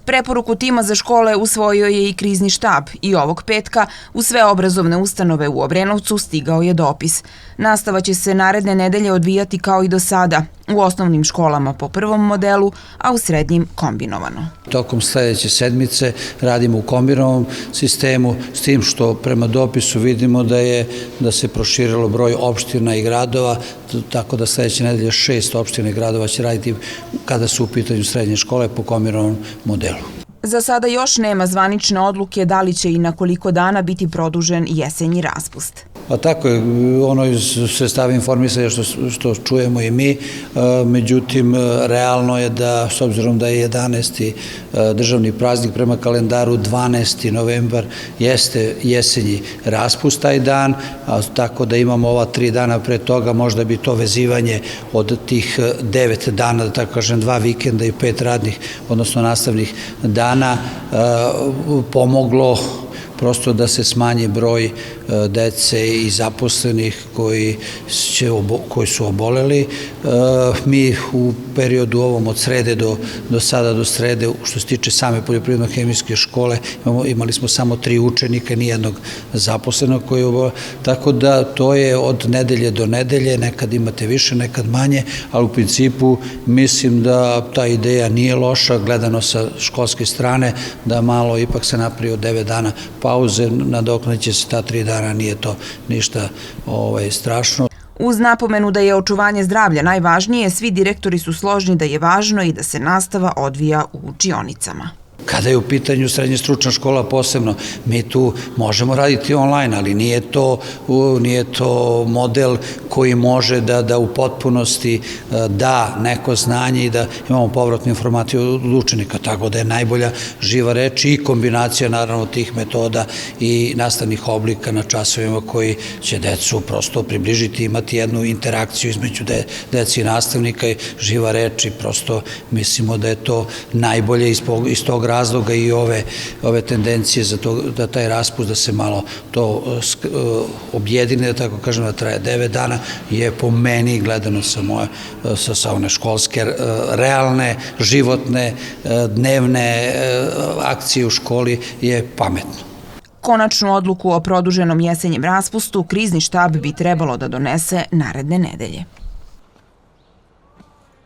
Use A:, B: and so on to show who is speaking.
A: Preporuku tima za škole usvojio je i krizni štab i ovog petka u sve obrazovne ustanove u Obrenovcu stigao je dopis. Nastava će se naredne nedelje odvijati kao i do sada, u osnovnim školama po prvom modelu, a u srednjim kombinovano.
B: Tokom sledeće sedmice radimo u kombinovanom sistemu, s tim što prema dopisu vidimo da se proširilo broj opština i gradova, tako da sledeće nedelje 6 opština i gradova će raditi kada su u pitanju srednje škole po kombinovanom modelu.
A: Za sada još nema zvanične odluke da li će i na koliko dana biti produžen jesenji raspust.
B: Pa tako je, ono iz sredstava informisanja što čujemo i mi, međutim, realno je da, s obzirom da je 11. državni praznik prema kalendaru, 12. novembar jeste jesenji raspust taj dan, tako da imamo ova 3 dana pre toga, možda bi to vezivanje od tih 9 dana, da tako kažem 2 vikenda i 5 radnih, odnosno nastavnih dana, pomoglo prosto da se smanji broj dece i zaposlenih koji su oboleli. Mi u periodu ovom od srede do sada do srede, što se tiče same poljoprivredno-hemijske škole, imali smo samo 3 učenika, nijednog zaposlenog koji je oboleo, tako da to je od nedelje do nedelje, nekad imate više, nekad manje, ali u principu mislim da ta ideja nije loša, gledano sa školske strane, da malo ipak se napravi od 9 dana pauze, nadoknaće se ta 3 dana, nije to ništa strašno.
A: Uz napomenu da je očuvanje zdravlja najvažnije, svi direktori su složni da je važno i da se nastava odvija u učionicama.
B: Kada je u pitanju srednja stručna škola posebno, mi tu možemo raditi online, ali nije to model koji može da u potpunosti da neko znanje i da imamo povratnu informaciju od učenika, tako da je najbolja živa reč i kombinacija naravno tih metoda i nastavnih oblika na časovima koji će decu prosto približiti, imati jednu interakciju između dece i nastavnika i živa reč i prosto mislimo da je to najbolje iz tog razloga i ove tendencije za to da taj raspust, da se malo to objedine, da tako kažem, da traje 9 dana, je po meni, gledano sa one školske, realne, životne, dnevne akcije u školi, je pametno.
A: Konačnu odluku o produženom jesenjem raspustu krizni štab bi trebalo da donese naredne nedelje.